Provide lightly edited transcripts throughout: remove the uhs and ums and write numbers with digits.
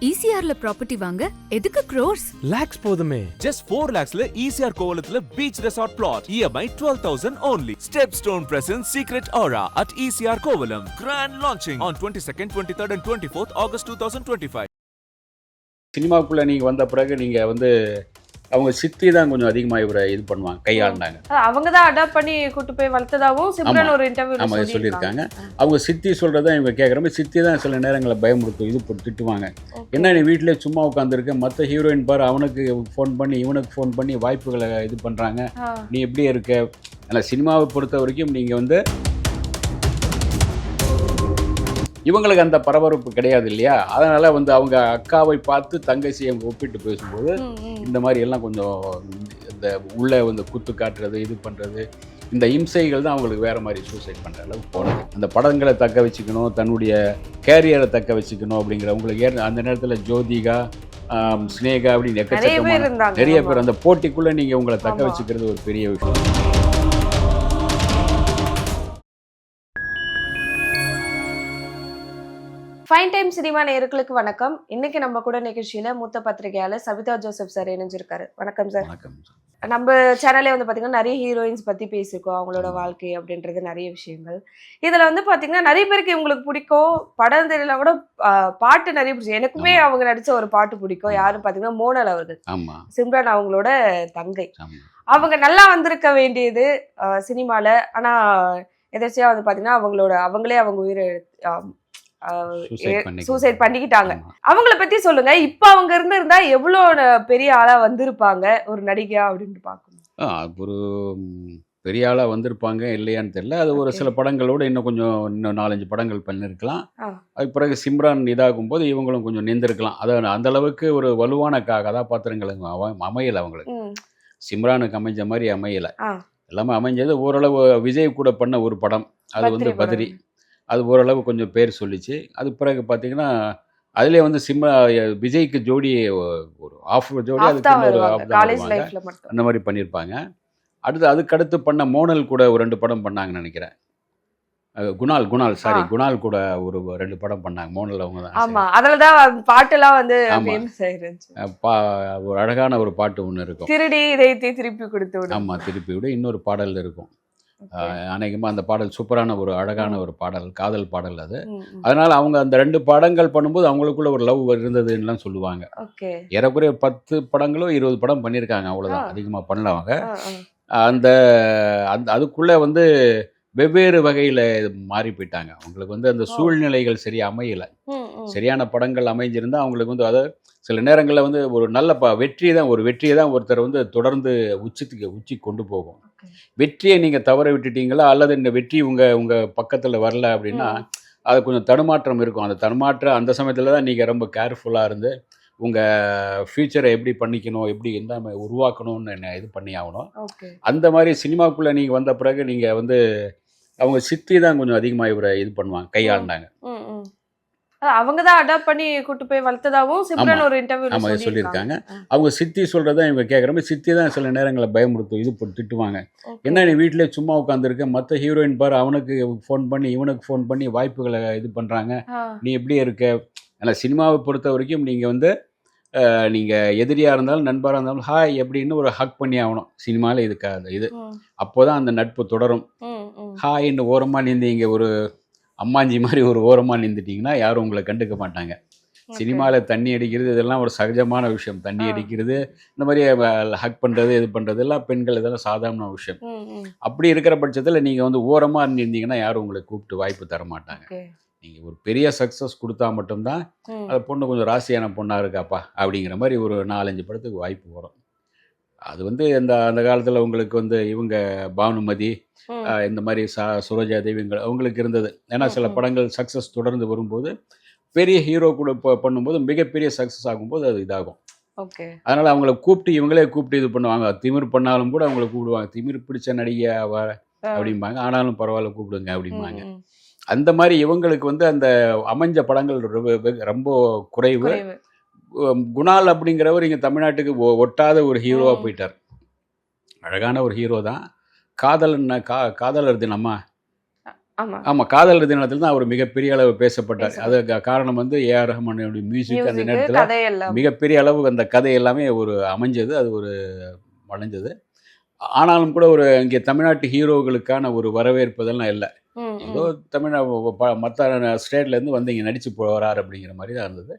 ECRல property வாங்க எதுக்கு crores? lakhs போதுமே. Just 4 lakhsல ECR கோவலத்துல beach resort plot. EMI 12,000 only. Stepstone presents Secret Aura at ECR Kovalam. Grand launching on 22nd, 23rd and 24th August 2025. சினிமாவுக்குள்ளே நீங்கள் வந்த பிறகு நீங்கள் வந்து அவங்க சித்தி தான் கொஞ்சம் அதிகமாக இவரை இது பண்ணுவாங்க, கையாண்டாங்க. அவங்க தான் அடாப்ட் பண்ணி கூட்டு போய் வளர்த்ததாகவும் சிம்ரன் ஒரு இன்டர்வியூல ஆமாம் சொல்லியிருக்காங்க. அவங்க சித்தி சொல்கிறத இவங்க கேட்குற மாதிரி சித்தி தான் சில நேரங்களில் பயமுறுத்தும், இது போட்டு திட்டுவாங்க. என்ன நீ வீட்டிலே சும்மா உட்காந்துருக்க, மற்ற ஹீரோயின் பாரு அவனுக்கு ஃபோன் பண்ணி இவனுக்கு ஃபோன் பண்ணி வாய்ப்புகளை இது பண்ணுறாங்க, நீ எப்படி இருக்க. ஆனால் சினிமாவை பொறுத்த வரைக்கும் நீங்கள் வந்து இவங்களுக்கு அந்த பரபரப்பு கிடையாது இல்லையா. அதனால் வந்து அவங்க அக்காவை பார்த்து தங்கச்சியை அவங்க ஒப்பிட்டு பேசும்போது இந்த மாதிரி எல்லாம் கொஞ்சம் இந்த உள்ளே வந்து குத்து காட்டுறது, இது பண்ணுறது, இந்த இம்சைகள் தான் அவங்களுக்கு வேறு மாதிரி சூசைட் பண்ணுற அளவுக்கு போனது. அந்த படங்களை தக்க வச்சுக்கணும், தன்னுடைய கேரியரை தக்க வச்சுக்கணும் அப்படிங்கிற உங்களுக்கு அந்த நேரத்தில் ஜோதிகா, ஸ்னேகா அப்படின்னு எக்கச்சக்கமான நிறைய பேர் அந்த போட்டிக்குள்ளே நீங்கள் உங்களை தக்க வச்சுக்கிறது ஒரு பெரிய விஷயம். ஃபைன் டைம் சினிமா நேயர்களுக்கு வணக்கம். இன்னைக்கு நம்ம கூட நிகழ்ச்சியில மூத்த பத்திரிகையாளர் சவிதா ஜோசப் சார் இணைஞ்சிருக்காரு. வணக்கம் சார். வணக்கம். நம்ம சேனல்லே வந்து பாத்தீங்கன்னா நிறைய ஹீரோயின்ஸ் பத்தி பேசியிருக்கோம், அவங்களோட வாழ்க்கை அப்படின்றது நிறைய விஷயங்கள். இதுல வந்து பாத்தீங்கன்னா நிறைய பேருக்கு இவங்களுக்கு பிடிக்கும், படம் தெரியல கூட பாட்டு நிறைய பிடிக்கும். எனக்குமே அவங்க நடிச்ச ஒரு பாட்டு பிடிக்கும். யாரும் பாத்தீங்கன்னா மோனல் அவர்கள், சிம்ரன் அவங்களோட தங்கை. அவங்க நல்லா வந்திருக்க வேண்டியது சினிமால. ஆனா எதாச்சியா வந்து பாத்தீங்கன்னா அவங்களே அவங்க உயிரை சூசைட் பண்ணிக்கிட்டாங்க. அவங்கள பத்தி சொல்லுங்க. இப்ப அவங்க இருந்தா எவ்வளவு பெரிய ஆளா வந்திருப்பாங்க ஒரு நடிகையா அப்படின்னு பாக்கணும். ஒரு பெரிய ஆளா வந்திருப்பாங்க இல்லையான்னு தெரியல. அது ஒரு சில படங்களோட இன்னும் 4-5 படங்கள் பண்ணிருக்கலாம். அதுக்கு பிறகு சிம்ரான் இதாகும் போது இவங்களும் கொஞ்சம் நின்றுருக்கலாம். அதாவது அந்த அளவுக்கு ஒரு வலுவான கதாபாத்திரங்கள் அமையல அவங்களுக்கு. சிம்ரானுக்கு அமைஞ்ச மாதிரி அமையல. எல்லாமே அமைஞ்சது ஓரளவு. விஜய் கூட பண்ண ஒரு படம், அது வந்து பத்ரி, அது ஓரளவு கொஞ்சம் பேர் சொல்லிச்சு. அது பிறகு பார்த்தீங்கன்னா அதிலே வந்து விஜய்க்கு ஜோடி ஒரு ஆஃப் ஜோடி, அதுக்கு அந்த மாதிரி பண்ணியிருப்பாங்க. அதுக்கடுத்து பண்ண மோனல் கூட ஒரு 2 படம் பண்ணாங்கன்னு நினைக்கிறேன். குணால் கூட ஒரு 2 படம் பண்ணாங்க. மோனல் அவங்க தான். ஆமா, அதுலதான் பாட்டெல்லாம் வந்து ஒரு அழகான ஒரு பாட்டு ஒன்று இருக்கும், திருடி இதயத்தை திருப்பி கொடுத்து விடு. ஆமா, திருப்பி விட இன்னொரு பாடல் இருக்கும். அநேகமாக அந்த பாடல் சூப்பரான ஒரு அழகான ஒரு பாடல், காதல் பாடல் அது. அதனால அவங்க அந்த 2 படங்கள் பண்ணும்போது அவங்களுக்குள்ள ஒரு லவ் இருந்ததுன்னு சொல்லுவாங்க. ஏறக்குறைய 10 படங்களோ 20 படம் பண்ணியிருக்காங்க, அவ்வளோதான், அதிகமாக பண்ணல அவங்க. அந்த அதுக்குள்ள வந்து வெவ்வேறு வகையில் மாறி போயிட்டாங்க. அவங்களுக்கு வந்து அந்த சூழ்நிலைகள் சரியா அமையலை. சரியான படங்கள் அமைஞ்சிருந்தா அவங்களுக்கு வந்து அதாவது சில நேரங்களில் வந்து ஒரு நல்ல வெற்றியை தான் ஒருத்தர் வந்து தொடர்ந்து உச்சி கொண்டு போகும். வெற்றியை நீங்கள் தவற விட்டுட்டீங்களா, அல்லது இந்த வெற்றி உங்கள் பக்கத்தில் வரல அப்படின்னா அது கொஞ்சம் தடுமாற்றம் இருக்கும். அந்த சமயத்தில் தான் நீங்கள் ரொம்ப கேர்ஃபுல்லாக இருந்து உங்கள் ஃப்யூச்சரை எப்படி பண்ணிக்கணும், எப்படி என்ன உருவாக்கணும்னு இது பண்ணி ஆகணும். அந்த மாதிரி சினிமாவுக்குள்ளே நீங்கள் வந்த பிறகு நீங்கள் வந்து அவங்க சித்தி தான் கொஞ்சம் அதிகமாக இவரை இது பண்ணுவாங்க, கையாண்டாங்க. அவங்க தான் அடாப்ட் பண்ணி கூட்டு போய் வளர்த்ததாகவும் சிம்ரன் ஒரு இன்டர்வியூல சொல்லியிருக்காங்க. அவங்க சித்தி சொல்கிறத இவங்க கேட்குற மாதிரி சித்தி தான் சில நேரங்களில் பயமுறுத்தும், இது போட்டு திட்டுவாங்க. என்ன நீ வீட்டிலே சும்மா உட்காந்துருக்க, மற்ற ஹீரோயின் பாரு அவனுக்கு ஃபோன் பண்ணி இவனுக்கு ஃபோன் பண்ணி வாய்ப்புகளை இது பண்ணுறாங்க, நீ எப்படி இருக்க. ஆனால் சினிமாவை பொறுத்த வரைக்கும் நீங்கள் வந்து நீங்கள் எதிரியாக இருந்தாலும் நண்பராக இருந்தாலும் ஹாய் எப்படின்னு ஒரு ஹக் பண்ணி ஆகணும். சினிமாவில் இது அப்போ தான் அந்த நட்பு தொடரும். ஹாய்ன்னு ஓரமாக நின்று ஒரு அம்மாஞ்சி மாதிரி ஒரு ஓரமாக நின்றுட்டிங்கன்னா யாரும் உங்களை கண்டுக்க மாட்டாங்க. சினிமாவில் தண்ணி அடிக்கிறது இதெல்லாம் ஒரு சகஜமான விஷயம். தண்ணி அடிக்கிறது, இந்த மாதிரி ஹக் பண்ணுறது, இது பண்ணுறது எல்லாம் பெண்கள் இதெல்லாம் சாதாரண விஷயம். அப்படி இருக்கிற பட்சத்தில் நீங்கள் வந்து ஓரமாக இருந்தீங்கன்னா யாரும் உங்களை கூப்பிட்டு வாய்ப்பு தர மாட்டாங்க. நீங்கள் ஒரு பெரிய சக்ஸஸ் கொடுத்தா மட்டும்தான் அந்த பொண்ணு கொஞ்சம் ராசியான பொண்ணாக இருக்காப்பா அப்படிங்கிற மாதிரி ஒரு 4-5 படத்துக்கு வாய்ப்பு வரும். அது வந்து அந்த காலத்தில் உங்களுக்கு வந்து இவங்க பானுமதி, இந்த மாதிரி சுரோஜா தேவிங்கள் அவங்களுக்கு இருந்தது. ஏன்னா சில படங்கள் சக்ஸஸ் தொடர்ந்து வரும்போது பெரிய ஹீரோ கூட பண்ணும்போது மிகப்பெரிய சக்ஸஸ் ஆகும்போது அது இதாகும். அதனால் அவங்கள இவங்களே கூப்பிட்டு இது பண்ணுவாங்க. திமிர் பண்ணாலும் கூட அவங்கள கூப்பிடுவாங்க, திமிர் பிடிச்ச நடிகை அப்படிம்பாங்க, ஆனாலும் பரவாயில்ல கூப்பிடுங்க அப்படிம்பாங்க. அந்த மாதிரி இவங்களுக்கு வந்து அந்த அமைஞ்ச படங்கள் ரொம்ப குறைவு. குணால் அப்படிங்கிறவர் இங்கே தமிழ்நாட்டுக்கு ஒட்டாத ஒரு ஹீரோவாக போயிட்டார். அழகான ஒரு ஹீரோ தான். காதலர் தினமா ஆமா ஆமாம், காதலர் தினத்தில் தான் அவர் மிகப்பெரிய அளவு பேசப்பட்டார். அது காரணம் வந்து ஏஆர் ரஹ்மானுடைய மியூசிக். அந்த மியூசிக் நேரத்தில் கதையெல்லாம். மிகப்பெரிய அளவு அந்த கதை எல்லாமே ஒரு அமைஞ்சது, அது ஒரு வளைஞ்சது. ஆனாலும் கூட ஒரு இங்கே தமிழ்நாட்டு ஹீரோக்களுக்கான ஒரு வரவேற்பதெல்லாம் இல்லை. ஏதோ மற்ற ஸ்டேட்லேருந்து வந்து இங்கே நடித்து போகிறார் அப்படிங்கிற மாதிரி தான் இருந்தது.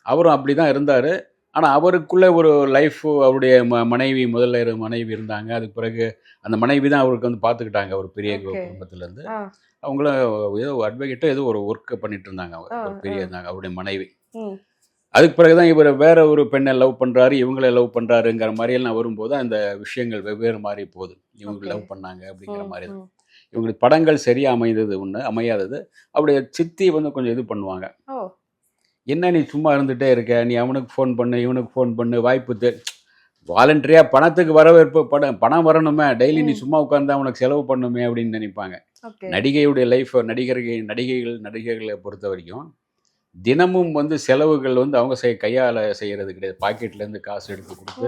அவரும் அப்படி தான் இருந்தார். ஆனால் அவருக்குள்ளே ஒரு லைஃப், அவருடைய மனைவி, முதல்ல மனைவி இருந்தாங்க. அதுக்கு பிறகு அந்த மனைவி தான் அவருக்கு வந்து பார்த்துக்கிட்டாங்க ஒரு பெரிய குடும்பத்துலேருந்து. அவங்களும் ஏதோ அட்வொகேட்டோ ஏதோ ஒரு ஒர்க்கை பண்ணிட்டு இருந்தாங்க. ஒரு பெரிய இருந்தாங்க அவருடைய மனைவி. அதுக்கு பிறகுதான் இவர் வேற ஒரு பெண்ணை லவ் பண்ணுறாரு, இவங்களே லவ் பண்ணுறாருங்கிற மாதிரியெல்லாம் வரும்போது அந்த விஷயங்கள் வெவ்வேறு மாதிரி போகுது. இவங்க லவ் பண்ணாங்க அப்படிங்கிற மாதிரி தான். இவங்களுக்கு படங்கள் சரியாக அமைந்தது ஒன்று, அமையாதது. அவருடைய சித்தி வந்து கொஞ்சம் இது பண்ணுவாங்க. என்ன நீ சும்மா இருந்துகிட்டே இருக்க, நீ அவனுக்கு ஃபோன் பண்ணு, இவனுக்கு ஃபோன் பண்ணு, வாய்ப்பு வாலண்டரியாக பணத்துக்கு வரவேற்பு, பணம் வரணுமே, டெய்லி நீ சும்மா உட்காந்து அவனுக்கு செலவு பண்ணுமே அப்படின்னு நினைப்பாங்க. நடிகையுடைய லைஃப், நடிகைகளை பொறுத்த வரைக்கும் தினமும் வந்து செலவுகள் வந்து அவங்க கையால் செய்கிறது கிடையாது. பாக்கெட்லேருந்து காசு எடுத்து கொடுத்து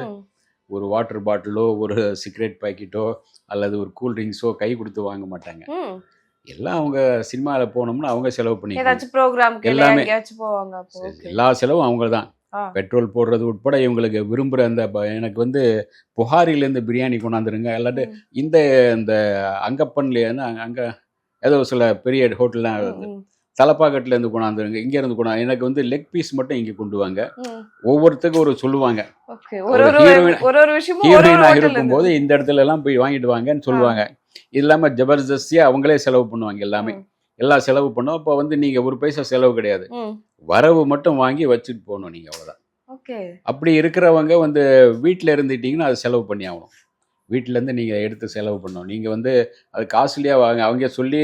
ஒரு வாட்டர் பாட்டிலோ ஒரு சிகரெட் பாக்கெட்டோ அல்லது ஒரு கூல்ட்ரிங்க்ஸோ கை கொடுத்து வாங்க மாட்டாங்க. எல்லாம் அவங்க சினிமாவில் போனோம்னா அவங்க செலவு பண்ணி எல்லாமே, எல்லா செலவும் அவங்க தான். பெட்ரோல் போடுறது உட்பட இவங்களுக்கு விரும்புகிற அந்த எனக்கு வந்து புகாரிலேருந்து பிரியாணி கொண்டாந்துருங்க, இல்லாட்டி இந்த அங்கப்பன்லேருந்து அங்கே ஏதோ சில பெரிய ஹோட்டல்லாம் தலப்பாக்கட்டுலேருந்து கொண்டாந்துருங்க, இங்கேருந்து கொண்டாந்து எனக்கு வந்து லெக் பீஸ் மட்டும் இங்கே கொண்டு வாங்க. ஒவ்வொருத்தருக்கும் ஒரு சொல்லுவாங்க. ஹீரோயினாக இருக்கும்போது இந்த இடத்துல எல்லாம் போய் வாங்கிட்டு வாங்கன்னு சொல்லுவாங்க. இது இல்லாமல் ஜபர்தஸ்தியாக அவங்களே செலவு பண்ணுவாங்க. எல்லாமே எல்லா செலவு பண்ணோம். அப்போ வந்து நீங்கள் ஒரு பைசா செலவு கிடையாது, வரவு மட்டும் வாங்கி வச்சுட்டு போகணும் நீங்கள், அவ்வளோதான். அப்படி இருக்கிறவங்க வந்து வீட்டில் இருந்துட்டீங்கன்னா அது செலவு பண்ணி ஆகணும். வீட்டிலேருந்து நீங்கள் எடுத்து செலவு பண்ணணும். நீங்கள் வந்து அது காஸ்ட்லியாக வாங்க, அவங்க சொல்லி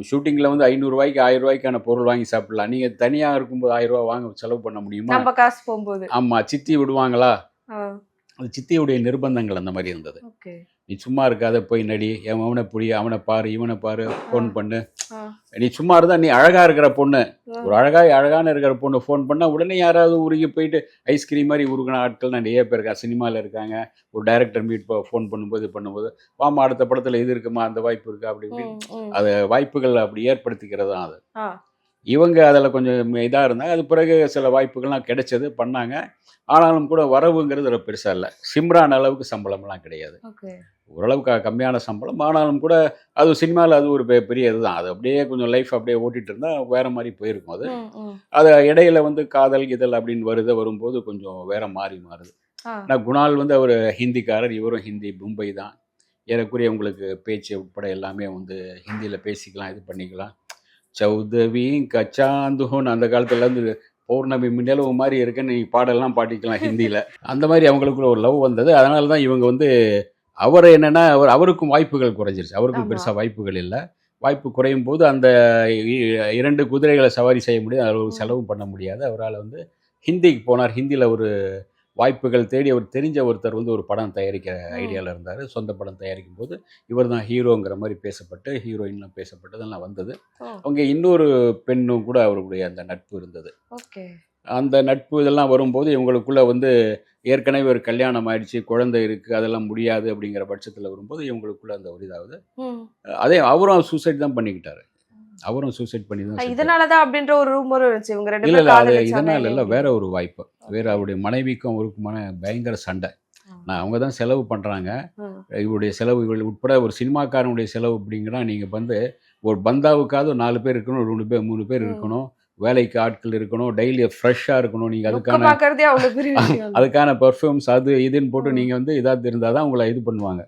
ஷூட்டிங்கில் வந்து 500 ரூபாய்க்கு 1000 ரூபாய்க்கான பொருள் வாங்கி சாப்பிடலாம். நீங்கள் தனியாக இருக்கும்போது 1000 ரூபா வாங்க செலவு பண்ண முடியுமா? காசு போகும்போது ஆமாம், சித்தி விடுவாங்களா? அது சித்தியுடைய நிர்பந்தங்கள் அந்த மாதிரி இருந்தது. நீ சும்மா இருக்காத, போய் நடி, அவனை புடி, அவனை பாரு, இவனை பாரு, ஃபோன் பண்ணு. நீ சும்மா இருந்தா, நீ அழகா இருக்கிற பொண்ணு, ஒரு அழகான இருக்கிற பொண்ணு ஃபோன் பண்ணா உடனே யாராவது உருகி போயிட்டு ஐஸ்கிரீம் மாதிரி உருகின ஆட்கள் நிறைய பேர் இருக்கா, சினிமாவில் இருக்காங்க. ஒரு டைரக்டர் மீட் ஃபோன் பண்ணும்போது வாமா அடுத்த படத்தில் இது இருக்குமா, அந்த வாய்ப்பு இருக்கா, அப்படி இப்படி அது வாய்ப்புகள் அப்படி ஏற்படுத்திக்கிறது தான் அது. இவங்க அதில் கொஞ்சம் இதாக இருந்தாங்க. அது பிறகு சில வாய்ப்புகள்லாம் கிடைச்சது, பண்ணாங்க. ஆனாலும் கூட வரவுங்கிறது பெருசாக இல்லை. சிம்ரான் அளவுக்கு சம்பளம்லாம் கிடையாது, ஓரளவுக்கு கம்மியான சம்பளம். ஆனாலும் கூட அது சினிமாவில் அது ஒரு பெரிய இதுதான். அது அப்படியே கொஞ்சம் லைஃப் அப்படியே ஓட்டிகிட்டு இருந்தால் வேறு மாதிரி போயிருக்கும். அது இடையில வந்து காதல் இதழ் அப்படின்னு வரும்போது கொஞ்சம் வேறு மாறுது. நான் குணால் வந்து அவர் ஹிந்திக்காரர், இவரும் ஹிந்தி, மும்பை தான். ஏறக்குறைய உங்களுக்கு பேச்சு உட்பட எல்லாமே வந்து ஹிந்தியில் பேசிக்கலாம், இது பண்ணிக்கலாம். சௌதவி கச்சாந்துஹோன்னு அந்த காலத்துலேருந்து பௌர்ணமி நிலவு மாதிரி இருக்குன்னு நீங்கள் பாடலாம் பாடிக்கலாம் ஹிந்தியில். அந்த மாதிரி அவங்களுக்குள்ள ஒரு லவ் வந்தது. அதனால தான் இவங்க வந்து அவர் என்னென்னா அவருக்கும் வாய்ப்புகள் குறைஞ்சிருச்சு. அவருக்கும் பெருசாக வாய்ப்புகள் இல்லை. வாய்ப்பு குறையும் போது அந்த 2 குதிரைகளை சவாரி செய்ய முடியாது, அவருக்கு செலவும் பண்ண முடியாது. அவரால் வந்து ஹிந்திக்கு போனார். ஹிந்தியில் ஒரு வாய்ப்புகள் தேடி அவர் தெரிஞ்ச ஒருத்தர் வந்து ஒரு படம் தயாரிக்கிற ஐடியாவில் இருந்தார். சொந்த படம் தயாரிக்கும் போது இவர் தான் ஹீரோங்கிற மாதிரி பேசப்பட்டு, ஹீரோயின்லாம் பேசப்பட்டதெல்லாம் வந்தது. அவங்க இன்னொரு பெண்ணும் கூட அவருடைய அந்த நட்பு இருந்தது. அந்த நட்பு இதெல்லாம் வரும்போது இவங்களுக்குள்ள வந்து ஏற்கனவே ஒரு கல்யாணம் ஆயிடுச்சு, குழந்தை இருக்குது, அதெல்லாம் முடியாது அப்படிங்கிற பட்சத்தில் வரும்போது இவங்களுக்குள்ள அந்த ஒரு இதாவது. அதே அவரும் சூசைட் தான் பண்ணிக்கிட்டாரு. அவரும் சூசைட் பண்ணி தான். இதனாலதான் அப்படின்ற ஒரு ரூமர் இருந்துச்சு. இவங்க ரெண்டு பேரும் இல்ல, அது இதனால இல்ல, வேற ஒரு வாய்ப்பு. வேற அவருடைய மனைவிக்கும் அவருக்குமான பயங்கர சண்டை. அவங்க தான் செலவு பண்றாங்க, இவருடைய செலவுகள் உட்பட ஒரு சினிமாக்காரனுடைய செலவு அப்படிங்கிறா. நீங்க வந்து ஒரு பந்தாவுக்காவது 4 பேர் இருக்கணும், 2 பேர் 3 பேர் இருக்கணும், வேலைக்கு ஆட்கள் இருக்கணும், டெய்லி ஃப்ரெஷ்ஷாக இருக்கணும். நீங்கள் அதுக்கான பெர்ஃப்யூம்ஸ் அது இதுன்னு போட்டு நீங்கள் வந்து இதாக இருந்தால் தான் உங்களை இது பண்ணுவாங்க.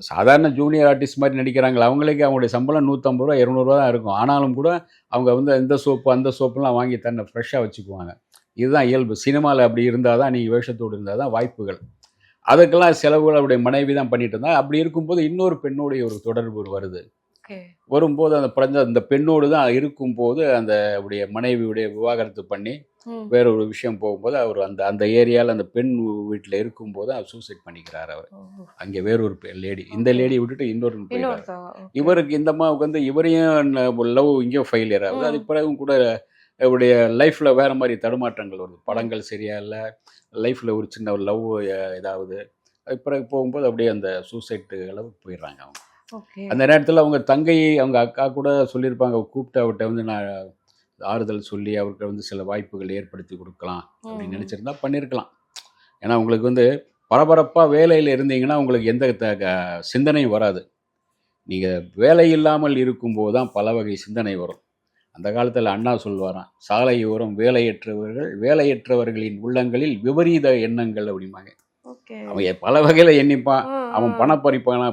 சாதாரண ஜூனியர் ஆர்டிஸ்ட் மாதிரி நடிக்கிறாங்களா, அவங்களுக்கு அவங்களுடைய சம்பளம் 150 ரூபா 200 ரூபா தான் இருக்கும். ஆனாலும் கூட அவங்க வந்து இந்த சோப்பு அந்த சோப்புலாம் வாங்கி தன்னை ஃப்ரெஷ்ஷாக வச்சுக்குவாங்க. இதுதான் இயல்பு. சினிமாவில் அப்படி இருந்தால் தான், நீங்கள் வேஷத்தோடு இருந்தால் தான் வாய்ப்புகள். அதுக்கெல்லாம் செலவுகள் அவருடைய மனைவி தான் பண்ணிட்டு இருந்தா. அப்படி இருக்கும்போது இன்னொரு பெண்ணுடைய ஒரு தொடர்பு வருது. வரும்போது அந்த பெண்ணோடு தான் இருக்கும்போது அந்த உடைய மனைவியுடைய விவாகரத்து பண்ணி வேற ஒரு விஷயம் போகும்போது அவர் அந்த ஏரியாவில் அந்த பெண் வீட்டில் இருக்கும்போது அவர் சூசைட் பண்ணிக்கிறார். அவர் அங்கே வேறொரு லேடி, இந்த லேடியை விட்டுட்டு இன்னொரு போயிடுறாரு. இவருக்கு இந்த அம்மாவுக்கு வந்து இவரையும் லவ் இங்கேயும் ஃபெயிலியர் ஆகுது. அது பிறகும் கூட இவருடைய லைஃப்பில் வேறு மாதிரி தடுமாற்றங்கள் வருது. படங்கள் சரியா இல்லை, லைஃப்பில் ஒரு சின்ன ஒரு லவ் இதாவது. அது பிறகு போகும்போது அப்படியே அந்த சூசைட் அளவுக்கு போயிடுறாங்க அவங்க. ஓகே. அந்த நேரத்தில் அவங்க தங்கை அவங்க அக்கா கூட சொல்லியிருப்பாங்க, கூப்பிட்டு அவர்கிட்ட வந்து நான் ஆறுதல் சொல்லி அவருக்கு வந்து சில வாய்ப்புகள் ஏற்படுத்தி கொடுக்கலாம் அப்படின்னு நினச்சிருந்தா பண்ணியிருக்கலாம். ஏன்னா உங்களுக்கு வந்து பரபரப்பாக வேலையில் இருந்தீங்கன்னா உங்களுக்கு எந்த சிந்தனையும் வராது. நீங்கள் வேலை இல்லாமல் இருக்கும்போது தான் பல வகை சிந்தனை வரும். அந்த காலத்தில் அண்ணா சொல்வாராம், சாலையோரம் வேலையற்றவர்களின் உள்ளங்களில் விபரீத எண்ணங்கள் அப்படிம்பாங்க. ஓகே. அவன் பல வகையில் எண்ணிப்பான். அவன் பணம்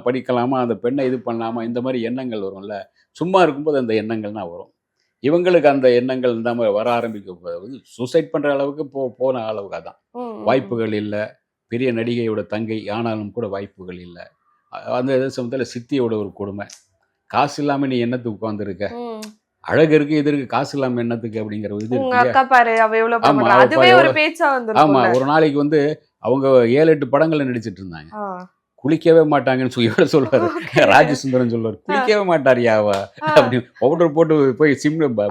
படிக்கலாமா, அந்த பெண்ணை இது பண்ணலாமா, இந்த மாதிரி எண்ணங்கள் வரும்ல. சும்மா இருக்கும்போது அந்த எண்ணங்கள் தான் வரும். இவங்களுக்கு அந்த எண்ணங்கள் இந்த மாதிரி வர ஆரம்பிக்க சூசைட் பண்ணுற அளவுக்கு போன அளவுக்கு தான். வாய்ப்புகள் இல்லை. பெரிய நடிகையோட தங்கை ஆனாலும் கூட வாய்ப்புகள் இல்லை. அந்த சமயத்தில் சித்தியோட ஒரு கொடுமை, காசு இல்லாமல் நீ என்னத்துக்கு உட்காந்துருக்க, அழகு இருக்கு இது இருக்கு, காசு இல்லாமல் என்னத்துக்கு அப்படிங்கிற ஒரு இது இருக்கு. ஆமா, ஒரு நாளைக்கு வந்து அவங்க 7-8 படங்கள்ல நடிச்சிட்டு இருந்தாங்க. குளிக்கவே மாட்டாங்கன்னு சொல்லி இவரை சொல்றாரு, ராஜசுந்தரம் சொல்லுவார், குளிக்கவே மாட்டாரியா அவ அப்படி பவுடர் போட்டு போய்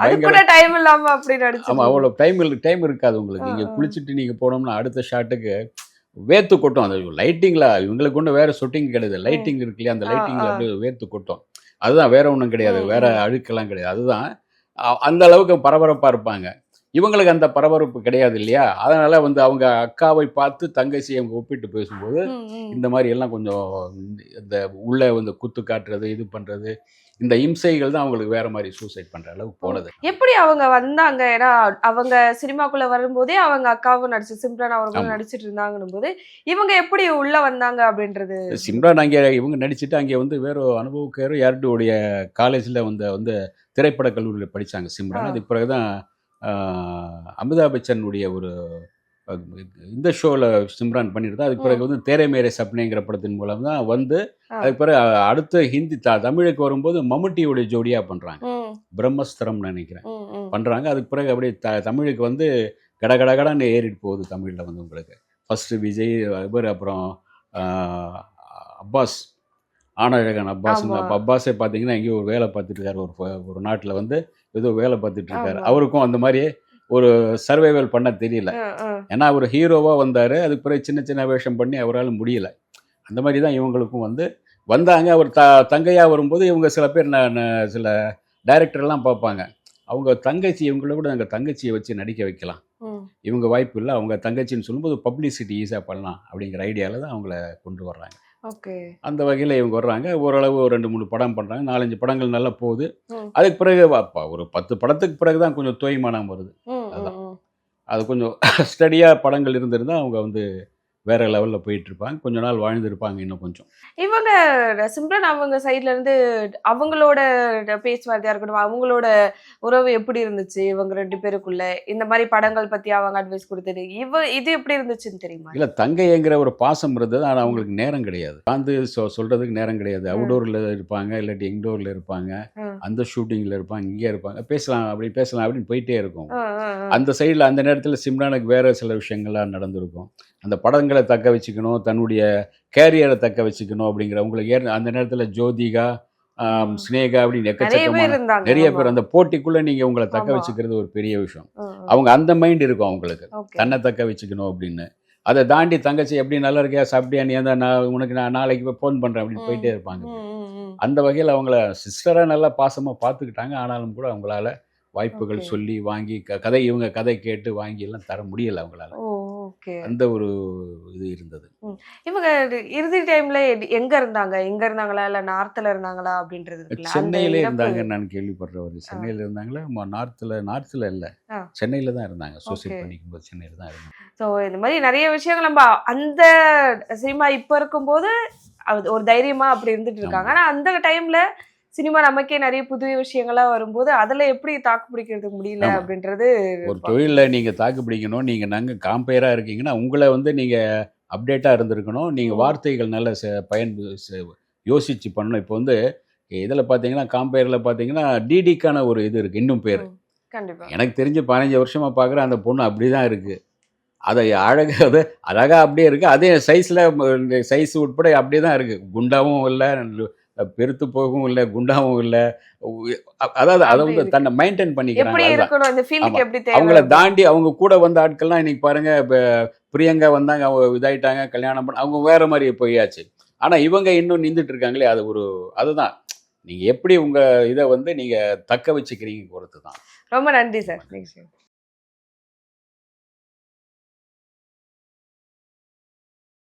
பயங்கர டைம் இல்லாம அப்படி நடிச்சு. ஆமா, அவ்வளவு டைம் இருக்காது உங்களுக்கு. நீங்க குளிச்சுட்டு நீங்க போனோம்னா அடுத்த ஷாட்டுக்கு வேர்த்து கொட்டும். அந்த லைட்டிங்ல இவங்களுக்கு ஒன்றும் வேற ஷூட்டிங் கிடையாது, லைட்டிங் இருக்கு இல்லையா, அந்த லைட்டிங்ல அப்படியே வேர்த்து கொட்டும். அதுதான், வேற ஒன்றும் கிடையாது, வேற அழுக்கெல்லாம் கிடையாது. அதுதான் அந்த அளவுக்கு பரபரப்பா இருப்பாங்க. இவங்களுக்கு அந்த பரபரப்பு கிடையாது இல்லையா. அதனால வந்து அவங்க அக்காவை பார்த்து தங்கச்சியை அவங்க ஒப்பிட்டு பேசும்போது இந்த மாதிரி எல்லாம் கொஞ்சம் இந்த உள்ள வந்து குத்து காட்டுறது, இது பண்றது, இந்த இம்சைகள் தான் அவங்களுக்கு வேற மாதிரி சூசைட் பண்ற அளவுக்கு போனது. எப்படி அவங்க வந்தாங்க? ஏன்னா அவங்க சினிமாக்குள்ள வரும்போதே அவங்க அக்காவும் நடிச்சு, சிம்ரன் அவர்களும் நடிச்சிட்டு இருந்தாங்கன்னும் போது இவங்க எப்படி உள்ள வந்தாங்க அப்படின்றது. சிம்ரன் அங்கே இவங்க நடிச்சுட்டு அங்கே வந்து வேற அனுபவக்காரர் யார்டுடைய காலேஜில் வந்து திரைப்பட கல்லூரியில் படித்தாங்க சிம்ரன். அதுக்கு பிறகுதான் அமிதாப் பச்சனுடைய ஒரு இந்த ஷோவில் சிம்ரன் பண்ணிட்டு தான். அதுக்கு பிறகு வந்து தேரே மேரே சப்னேங்கிற படத்தின் மூலம் தான் வந்து அதுக்கு பிறகு அடுத்த ஹிந்தி தமிழுக்கு வரும்போது மம்முட்டியோடைய ஜோடியாக பண்ணுறாங்க, பிரம்மஸ்திரம்னு நினைக்கிறேன் பண்ணுறாங்க. அதுக்கு பிறகு அப்படியே தமிழுக்கு வந்து கடகடகடான்னு ஏறிட்டு போகுது தமிழில் வந்து உங்களுக்கு. ஃபஸ்ட்டு விஜய், இவர், அப்புறம் அப்பாஸ், ஆனழகன் அப்பாஸ். அப்பாஸே பார்த்தீங்கன்னா எங்கேயோ ஒரு வேலை பார்த்துட்டு இருக்காரு, ஒரு நாட்டில் வந்து ஏதோ வேலை பார்த்துட்டு இருக்காரு. அவருக்கும் அந்த மாதிரி ஒரு சர்வைவல் பண்ண தெரியல. ஏன்னா அவர் ஹீரோவாக வந்தார், அதுக்கு பிறகு சின்ன சின்ன வேஷம் பண்ணி அவரால் முடியல. அந்த மாதிரி தான் இவங்களுக்கும் வந்தாங்க. அவர் தங்கையாக வரும்போது இவங்க சில பேர் சில டைரக்டர்லாம் பார்ப்பாங்க, அவங்க தங்கச்சி இவங்கள விட நாங்கள் தங்கச்சியை வச்சு நடிக்க வைக்கலாம், இவங்க வாய்ப்பு இல்லை, அவங்க தங்கச்சின்னு சொல்லும்போது பப்ளிசிட்டி ஈஸியாக பண்ணலாம் அப்படிங்கிற ஐடியாவில் தான் அவங்கள கொண்டு வர்றாங்க. அந்த வகையில் இவங்க வர்றாங்க. ஓரளவு 2-3 படம் பண்ணுறாங்க, 4-5 படங்கள் நல்லா போகுது. அதுக்கு பிறகு ஒரு 10 படத்துக்கு பிறகு தான் கொஞ்சம் தோய்மானம் வருது. அதுதான், அது கொஞ்சம் ஸ்டடியாக படங்கள் இருந்திருந்தால் அவங்க வந்து வேற லெவலில் போயிட்டு இருப்பாங்க, கொஞ்ச நாள் வாழ்ந்துருப்பாங்க இன்னும் கொஞ்சம். இவங்க சிம்ரன் அவங்க சைட்ல இருந்து அவங்களோட பேச்சுவார்த்தையா இருக்கட்டும், அவங்களோட உறவு எப்படி இருந்துச்சு இவங்க 2 பேருக்குள்ள, இந்த மாதிரி படங்கள் பத்தி அவங்க அட்வைஸ் கொடுத்தது, இது எப்படி இருந்துச்சுன்னு தெரியுமா? இல்லை, தங்கைங்கிற ஒரு பாசம் இருந்தது, ஆனால் அவங்களுக்கு நேரம் கிடையாது, வந்து சொல்றதுக்கு நேரம் கிடையாது. அவுடோரில் இருப்பாங்க, இல்லாட்டி இன்டோரில் இருப்பாங்க, அந்த ஷூட்டிங்கில் இருப்பாங்க, இங்கே இருப்பாங்க, பேசலாம் அப்படின்னு போயிட்டே இருக்கும். அந்த சைடில் அந்த நேரத்தில் சிம்ரனுக்கு வேற சில விஷயங்கள்லாம் நடந்திருக்கும். அந்த படங்களை தக்க வச்சுக்கணும், தன்னுடைய கேரியரை தக்க வச்சுக்கணும் அப்படிங்கிற உங்களுக்கு அந்த நேரத்தில் ஜோதிகா, ஸ்னேகா அப்படின்னு எக்கச்சக்கமான நிறைய பேர். அந்த போட்டிக்குள்ள நீங்க உங்களை தக்க வச்சுக்கிறது ஒரு பெரிய விஷயம். அவங்க அந்த மைண்ட் இருக்கும் அவங்களுக்கு, தன்னை தக்க வச்சுக்கணும் அப்படின்னு. அதை தாண்டி தங்கச்சி எப்படி நல்லா இருக்கியா, சாப்பிட்டியா, நீ நான் உனக்கு நாளைக்கு ஃபோன் பண்றேன் அப்படின்னு போயிட்டே இருப்பாங்க. அந்த வகையில் அவங்கள சிஸ்டராக நல்லா பாசமாக பார்த்துக்கிட்டாங்க. ஆனாலும் கூட அவங்களால வாய்ப்புகள் சொல்லி வாங்கி இவங்க கதை கேட்டு வாங்கி எல்லாம் தர முடியல அவங்களால. அந்த ஒரு இது இருந்தது. இவங்க இறுதி டைம்ல எங்க இருந்தாங்களா இல்ல நார்த்ல இருந்தாங்களா அப்படின்றது? சென்னையில இருந்தாங்க நான் கேள்விப்படுறவர். சென்னையில இருந்தாங்களா? நார்த்ல இல்ல, சென்னையில தான் இருந்தாங்க. சூசைட் பண்ணிக்கும் போது சென்னையில தான் இருந்தாங்க. ஸோ இந்த மாதிரி நிறைய விஷயங்கள் நம்ம அந்த சினிமா இப்ப இருக்கும்போது ஒரு தைரியமா அப்படி இருந்துட்டு இருக்காங்க. ஆனா அந்த டைம்ல சினிமா நமக்கே நிறைய புது விஷயங்களா வரும்போது அதுல எப்படி தாக்கு பிடிக்கிறதுக்கு முடியல அப்படின்றது. ஒரு தொழில நீங்க தாக்கு பிடிக்கணும், நீங்க காம்பேரா இருக்கீங்கன்னா உங்களை வந்து நீங்க அப்டேட்டா இருந்திருக்கணும். நீங்க வார்த்தைகள் நல்ல யோசிச்சு பண்ணணும். இப்போ வந்து இதுல பாத்தீங்கன்னா காம்பேர்ல பாத்தீங்கன்னா டிடிக்கான ஒரு இது இருக்கு, இன்னும் பேர். எனக்கு தெரிஞ்சு 15 வருஷமா பாக்குறேன், அந்த பொண்ணு அப்படிதான் இருக்கு. அதை அழகா அப்படியே இருக்கு. அதே சைஸ் உட்பட அப்படியே தான் இருக்கு. குண்டாவும் இல்லை, பெருத்து போகவும் இல்லை, குண்டாவும் இல்லை. அதாவது அதை வந்து தன்னை மெயின்டைன் பண்ணிக்கிறாங்க. அவங்கள தாண்டி அவங்க கூட வந்த ஆட்கள்லாம் இன்னைக்கு பாருங்க, பிரியங்கா வந்தாங்க, அவங்க இதாயிட்டாங்க, கல்யாணம் பண்ண அவங்க வேற மாதிரி போயாச்சு. ஆனால் இவங்க இன்னும் நின்றுட்டு இருக்காங்களே, அது ஒரு அதுதான் நீங்கள் எப்படி உங்கள் இதை வந்து நீங்கள் தக்க வச்சுக்கிறீங்க பொறுத்து தான். ரொம்ப நன்றி சார்.